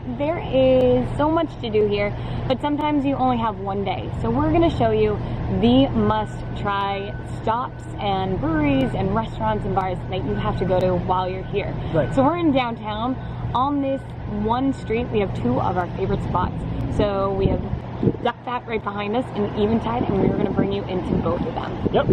there is so much to do here, but sometimes you only have one day. So we're gonna show you the must-try stops and breweries and restaurants and bars that you have to go to while you're here. Right. So we're in downtown. On this one street, we have two of our favorite spots. So we have Duck Fat right behind us and Eventide, and we're gonna bring you into both of them. Yep.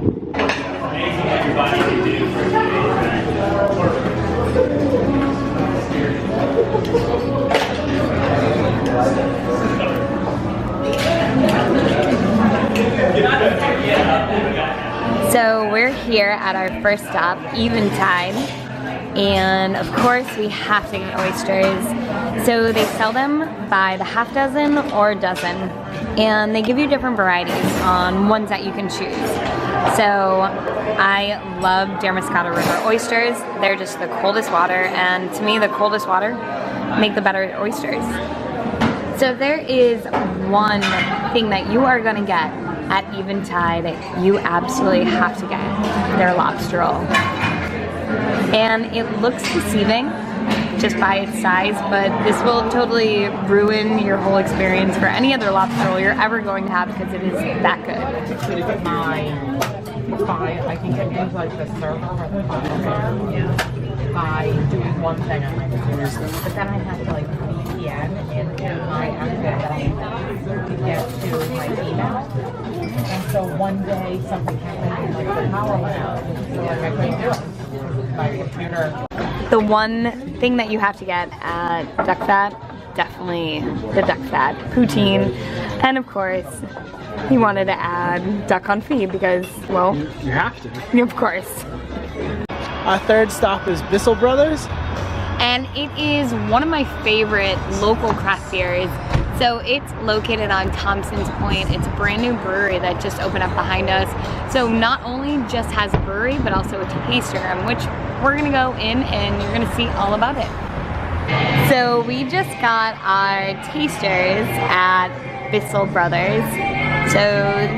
So we're here at our first stop, Eventide, and of course we have to get oysters. So they sell them by the half dozen or dozen, and they give you different varieties on ones that you can choose. So I love Damariscotta River oysters. They're just the coldest water, and to me the coldest water make the better oysters. So there is one thing that you are gonna get at Eventide, you absolutely have to get their lobster roll. And it looks deceiving just by its size, but this will totally ruin your whole experience for any other lobster roll you're ever going to have because it is that good. I can get things like the server or the by doing one thing on my computer, but then I have to like VPN into my account that I to get to my email. And so one day something happened and like the power went out, so like I couldn't do it. My computer. The one thing that you have to get at Duck Fat, definitely the Duck Fat poutine, and of course he wanted to add duck confit because, well, You have to. of course. Our third stop is Bissell Brothers. And it is one of my favorite local craft beers. So it's located on Thompson's Point. It's a brand new brewery that just opened up behind us. So not only just has a brewery, but also a taster, in which we're gonna go in and you're gonna see all about it. So we just got our tasters at Bissell Brothers. So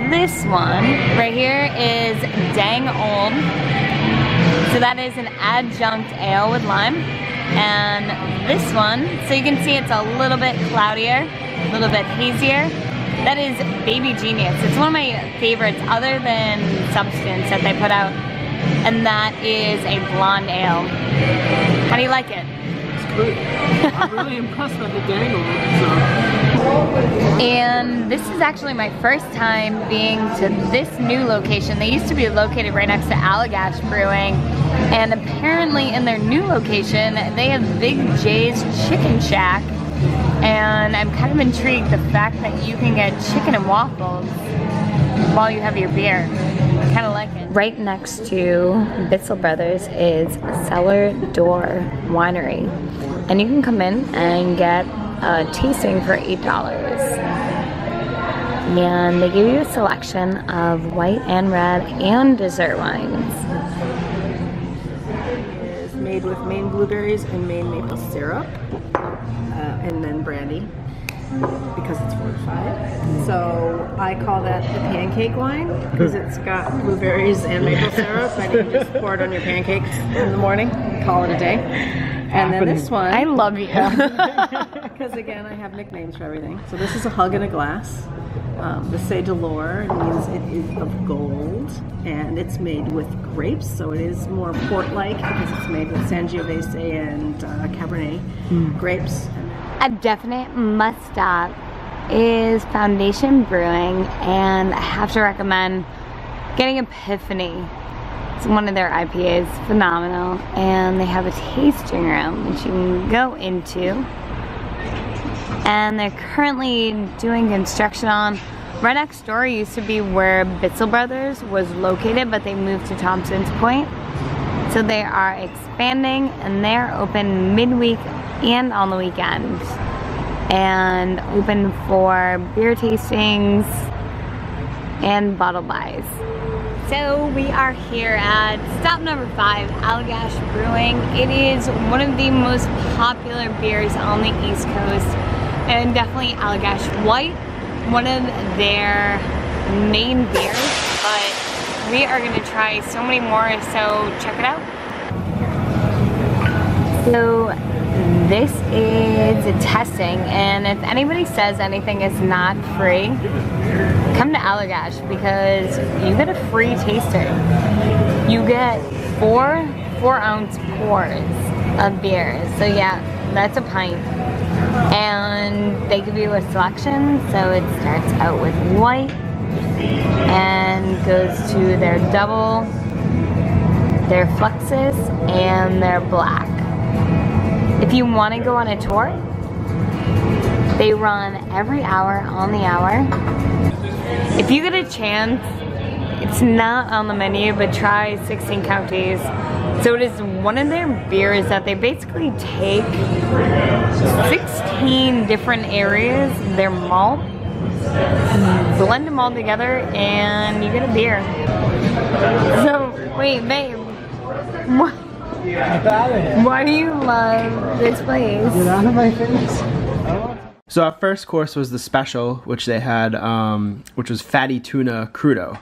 this one right here is Dang Old. So that is an adjunct ale with lime. And this one, so you can see it's a little bit cloudier, a little bit hazier. That is Baby Genius. It's one of my favorites other than Substance that they put out. And that is a blonde ale. How do you like it? It's good. I'm really impressed by the dangle. And this is actually my first time being to this new location. They used to be located right next to Allagash Brewing, and apparently in their new location they have Big J's Chicken Shack, and I'm kind of intrigued the fact that you can get chicken and waffles while you have your beer. I kind of like it. Right next to Bissell Brothers is Cellar Door Winery, and you can come in and get tasting for $8. And they give you a selection of white and red and dessert wines. It's made with Maine blueberries and Maine maple syrup, and then brandy, because it's fortified. So I call that the pancake wine, because it's got blueberries and maple syrup, and you just pour it on your pancakes in the morning and call it a day. And then this one, I love you. because again, I have nicknames for everything. So this is a hug in a glass. The Sage Allure means it is of gold, and it's made with grapes, so it is more port-like because it's made with Sangiovese and Cabernet grapes. A definite must-stop is Foundation Brewing, and I have to recommend getting Epiphany. It's one of their IPAs, phenomenal, and they have a tasting room that you can go into. And they're currently doing construction on. Right next door used to be where Bissell Brothers was located, but they moved to Thompson's Point. So they are expanding, and they're open midweek and on the weekend, and open for beer tastings and bottle buys. So we are here at stop number 5, Allagash Brewing. It is one of the most popular beers on the East Coast, and definitely Allagash White, one of their main beers, but we are gonna try so many more, so check it out. So this is a testing, and if anybody says anything is not free, come to Allagash because you get a free taster. You get 4-ounce pours of beer. So yeah, that's a pint. And they give you a selection, so it starts out with white and goes to their double, their fluxus, and their black. If you want to go on a tour, they run every hour on the hour. If you get a chance, it's not on the menu, but try 16 Counties. So it is one of their beers that they basically take 16 different areas, their malt, blend them all together, and you get a beer. So, wait, babe, what? Why do you love this place? Get out of my face. So our first course was the special, which they had, which was fatty tuna crudo.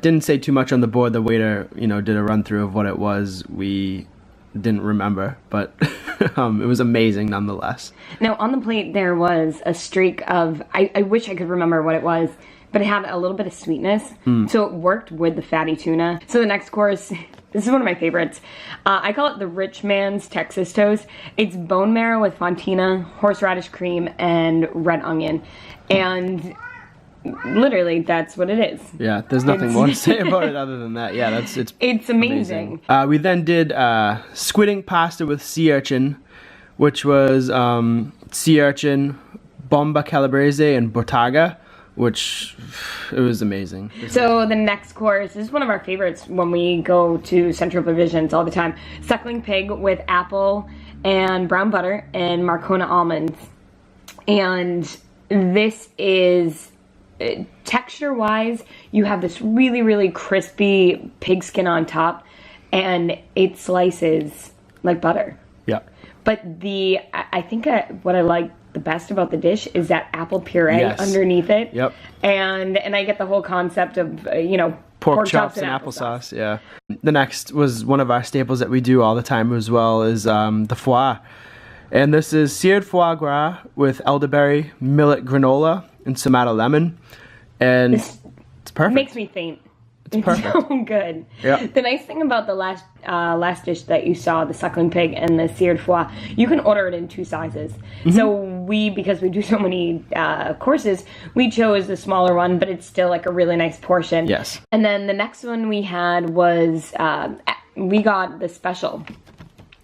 Didn't say too much on the board. The waiter, did a run through of what it was. We didn't remember, but it was amazing nonetheless. Now on the plate there was a streak of, I wish I could remember what it was, but it had a little bit of sweetness. So it worked with the fatty tuna. So the next course, this is one of my favorites. I call it the Rich Man's Texas Toast. It's bone marrow with fontina, horseradish cream, and red onion. And literally, that's what it is. Yeah, there's nothing more to say about it other than that. Yeah, it's amazing. We then did squid ink pasta with sea urchin, which was sea urchin, bomba calabrese, and botaga, which it was amazing. So the next course is one of our favorites when we go to Central Provisions all the time. Suckling pig with apple and brown butter and Marcona almonds. And this is, texture-wise, you have this really, really crispy pig skin on top, and it slices like butter. Yeah. But I think what I like the best about the dish is that apple puree underneath it. Yep. And I get the whole concept of, pork chops and applesauce. Yeah. The next was one of our staples that we do all the time as well is the foie. And this is seared foie gras with elderberry, millet granola, and Somato lemon. And it's perfect. It makes me faint. It's perfect. So good. Yeah. The nice thing about the last dish that you saw, the suckling pig and the seared foie, you can order it in 2 sizes. So because we do so many courses, we chose the smaller one, but it's still like a really nice portion. Yes. And then the next one we had was, we got the special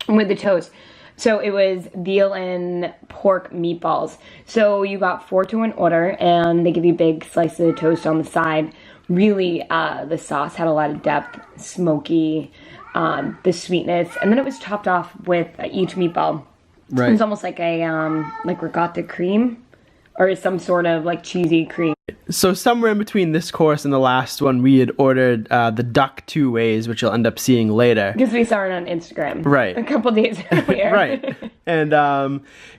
with the toast. So it was veal and pork meatballs. So you got 4 to an order, and they give you big slices of toast on the side. Really, the sauce had a lot of depth, smoky, the sweetness, and then it was topped off with each meatball. Right. It was almost like a like ricotta cream, or some sort of like cheesy cream. So somewhere in between this course and the last one, we had ordered the duck 2 ways, which you'll end up seeing later. Because we saw it on Instagram. Right. A couple days earlier. Right. And,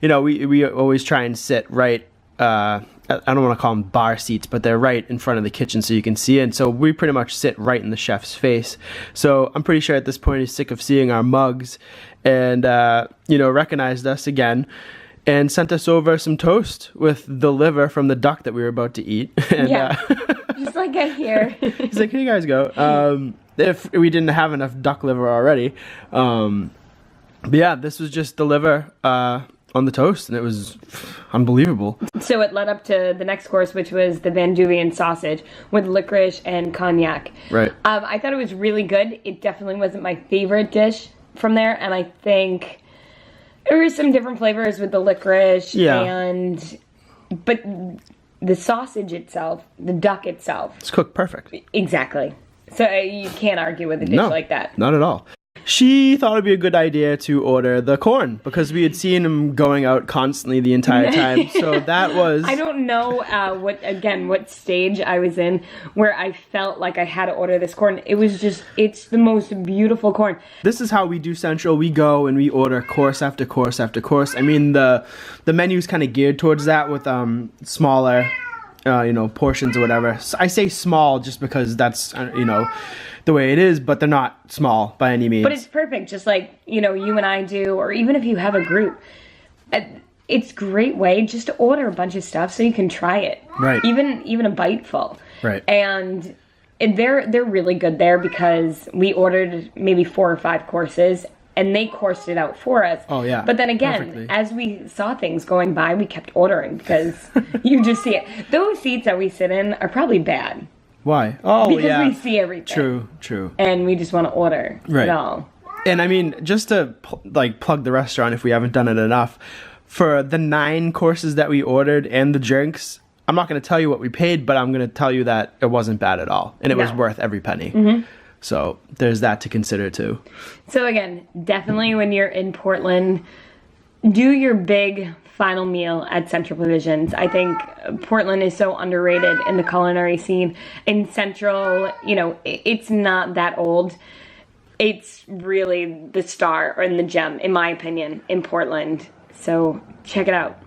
we always try and sit right, I don't want to call them bar seats, but they're right in front of the kitchen so you can see it. And so we pretty much sit right in the chef's face. So I'm pretty sure at this point he's sick of seeing our mugs and, recognized us again. And sent us over some toast with the liver from the duck that we were about to eat. And, just like I hear. He's like, here you guys go. If we didn't have enough duck liver already. But yeah, this was just the liver on the toast, and it was unbelievable. So it led up to the next course, which was the Vanduvian sausage with licorice and cognac. Right. I thought it was really good. It definitely wasn't my favorite dish from there, and I think there were some different flavors with the licorice, but the sausage itself, the duck itself, It's cooked perfect. Exactly. So you can't argue with a dish like that. Not at all. She thought it'd be a good idea to order the corn because we had seen him going out constantly the entire time. So that was... I don't know what stage I was in where I felt like I had to order this corn. It was just, it's the most beautiful corn. This is how we do Central. We go and we order course after course after course. I mean, the menu's kind of geared towards that with smaller portions or whatever. So I say small just because that's, the way it is, but they're not small by any means. But it's perfect, just like, you and I do, or even if you have a group. It's a great way just to order a bunch of stuff so you can try it. Right. Even a bite full. Right. And they're really good there because we ordered maybe 4 or 5 courses and they coursed it out for us. Oh, yeah. But then again, Perfectly. as we saw things going by, we kept ordering because you just see it. Those seats that we sit in are probably bad. Why? Oh, Because yeah. we see everything. True. And we just want to order Right. it all. And I mean, just to plug the restaurant if we haven't done it enough, for the 9 courses that we ordered and the drinks, I'm not going to tell you what we paid, but I'm going to tell you that it wasn't bad at all. And it was No. worth every penny. Mm-hmm. So there's that to consider too. So again, definitely when you're in Portland, do your big final meal at Central Provisions. I think Portland is so underrated in the culinary scene. In Central, it's not that old. It's really the star and the gem, in my opinion, in Portland. So check it out.